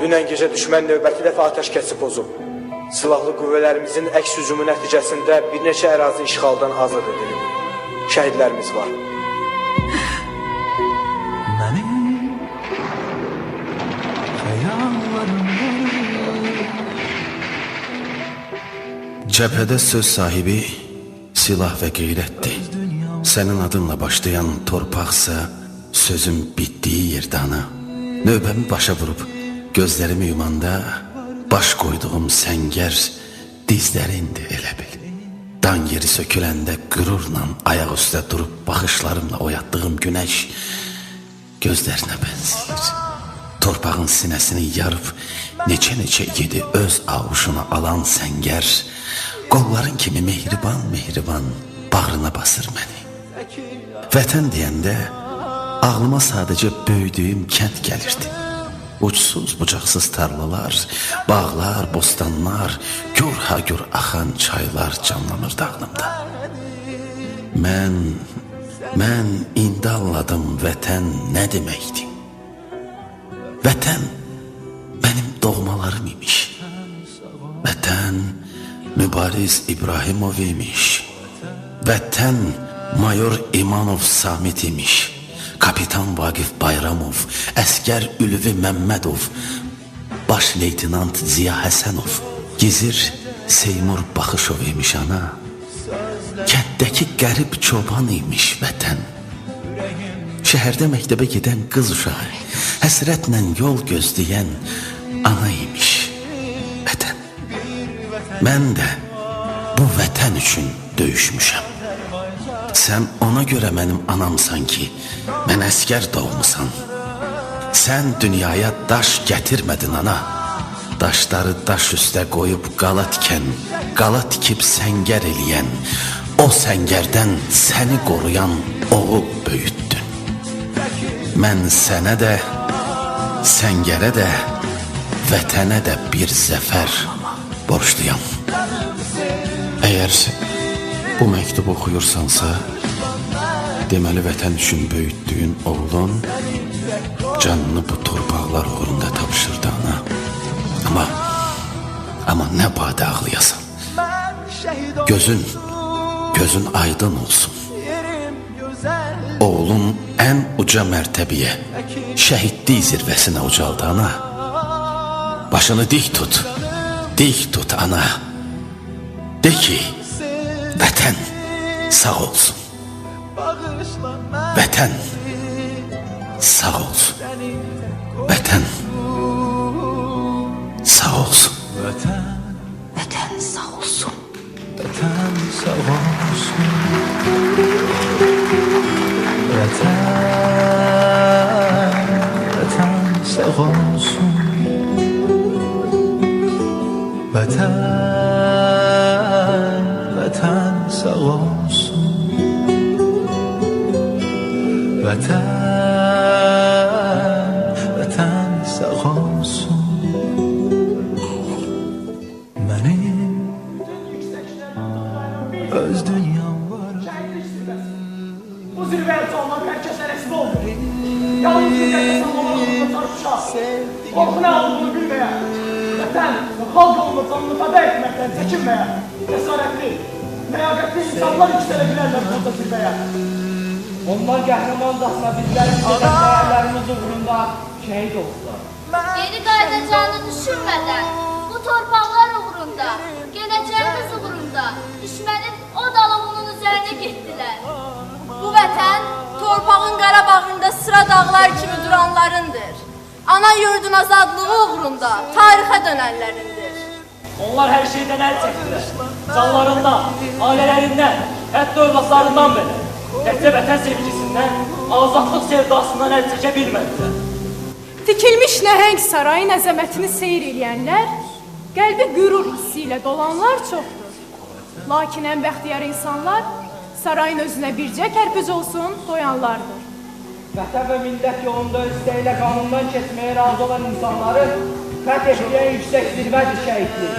Dünən gecə düşmən növbəti dəfə atəşkəsi pozub. Silahlı qüvvələrimizin əks hücumu nəticəsində bir neçə ərazi işğaldan azad edilib. Şəhidlərimiz var. Cəbhədə söz sahibi silah və qeyrətdir. Sənin adınla başlayan torpaqsa sözün bitdiyi yerdə ana. Növbəmi başa vurub gözlərimi yumanda baş qoyduğum səngər dizlərindir elə bil. Dan yeri söküləndə qürurla ayaq üstə durub baxışlarımla oyatdığım günəş gözlərinə bənzəyir. Torpağın sinəsini yarıb neçə igidi öz ağuşuna alan səngər qolların kimi mehriban bağrına basır məni. Vətən deyəndə ağlıma sadəcə böyüdüyüm kənd gəlirdi. Uçsuz bucaqsız tarlalar, bağlar, bostanlar, gür axan çaylar canlanırdı ağlımda. Mən indi anladım vətən nə deməkdir. Vətən mənim doğmalarım imiş. Vətən Mübariz İbrahimov imiş. Vətən Mayor İmanov Samit imiş. Kapitan Vaqif Bayramov, əskər Ülvi Məmmədov, baş leytinant Ziya Həsənov, gizir Seymur Baxışov imiş ana. Kənddəki qərib çoban imiş vətən. Şəhərdə məktəbə gedən qız uşağı, həsrətlə yol gözləyən ana imiş vətən. Mən də bu vətən üçün döyüşmüşəm. Sən ona görə mənim anamsan ki, mən əskər doğmusan. Sən dünyaya daş gətirmədin ana. Daşları daş üstə qoyub qala tikən, qala tikib səngər eləyən, o səngərdən səni qoruyan oğul böyütdün. Mən sənə də, səngərə də, vətənə də bir zəfər borçluyam. Əgər bu məktubu oxuyursansa, deməli vətən üçün böyütdüyün oğlun canını bu torpaqlar uğrunda tapşırdı ana. Amma nə badə ağlayasan. Gözün aydın olsun. Oğlun ən uca mərtəbəyə, şəhidlik zirvəsinə ucaldı ana. Başını dik tut ana. De ki, vətən sağ olsun. Vətən sağ olsun. Vətən sağ olsun. Vətən sağ olsun. Vətən sağ olsun. Vətən sağ olsun. Vətən sağ olsun. Vətən sağ olsun. Mənim öz dünyam var. Bu zirvəyə çalmaq herkese resmi oldu. Yalnız zirvəyə salmalarında çarpışar. Korkuna aldığını bilməyə. Vətən və xalq yolunu canını fəda etməkdən çəkinməyə. Cəsarətli, ləyaqətli insanlar yüksələ bilərlər burada zirvəyə. Onlar qəhrəmandasına bizlərin dəyərlərimiz uğrunda şəhid oldular. Geri qayıdacağını düşünmədən, bu torpaqlar uğrunda, gələcəyimiz uğrunda düşmənin o dalovunun üzərinə getdilər. Bu vətən torpağın Qarabağında sıra dağlar kimi duranlarındır. Ana yurdun azadlığı uğrunda tarixə dönənlərindir. Onlar hər şeydən əl çəkdilər. Canlarından, ailələrindən, hətta övladlarından belə. Təkcə vətən sevgisindən, azadlıq sevdasından əl çəkə bilmədilər. Tikilmiş nəhəng sarayın əzəmətini seyr eləyənlər, qəlbi qürur hissi ilə dolanlar çoxdur. Lakin ən bəxtiyar insanlar sarayın özünə bircə kərpic olsun qoyanlardır. Vətən və millət yolunda öz istəklə qanundan keçməyə razı olan insanları fəth etdiyə yüksək zirvədir şəhidlik.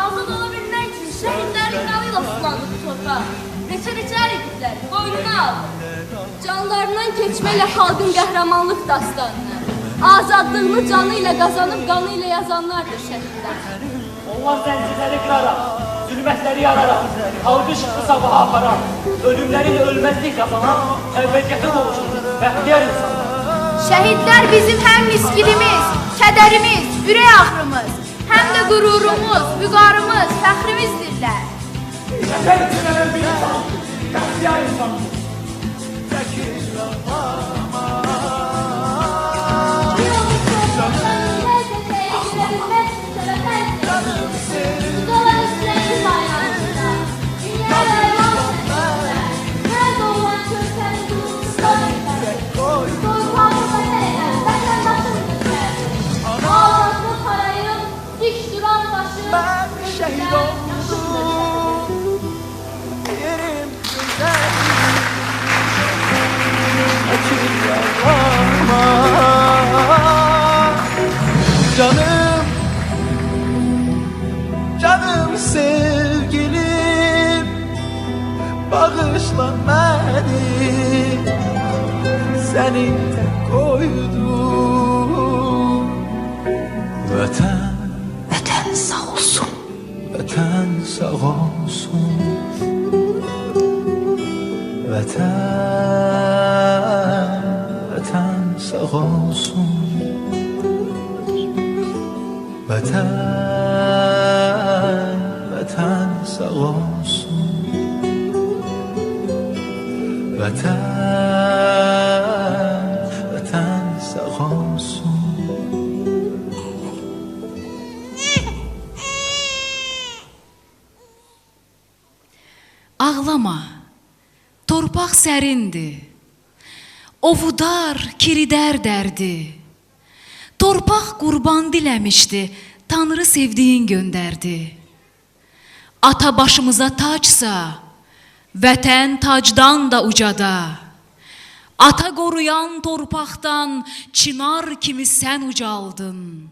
Azad ola bilmək üçün şəhidlərin qanıyla sulandı bu torpaq. Neçə ediblər, boynuna aldı. Canlarından keçməklə xalqın qəhrəmanlıq dastanını. azadlığını canı ilə qazanıb qanı ilə yazanlardır şəhidlər. Onlar zəncirləri qıraraq, zülmətləri yararak, halkı şıkkı sabaha aparan, ölümleriyle ölmezlik kazanan, evveliyete doluşur, bəxtiyar insanlar. Şəhidlər bizim həm miskilimiz, kədərimiz, ürək ağrımız, həm də qürurumuz, vüqarımız, fəxrimizdirlər. Vətən üçün ölen bir insan, bəxtiyar insandır. Canım, canım sevgilim, bağışla beni, seni tek koydum. Vətən, Vətən sağ olsun. vətən sağ olsun. Vətən, vətən sağ olsun. Vətən, vətən sağ olsun. Vətən, vətən sağ olsun. Ağlama, torpaq sərindir, ovudar, kiridər dərdi. Torpaq qurban diləmişdi, Tanrı sevdiyin göndərdi. Ata başımıza tacsa, vətən tacdan da ucada. Ata qoruyan torpaqdan çınar kimi sən ucaldın.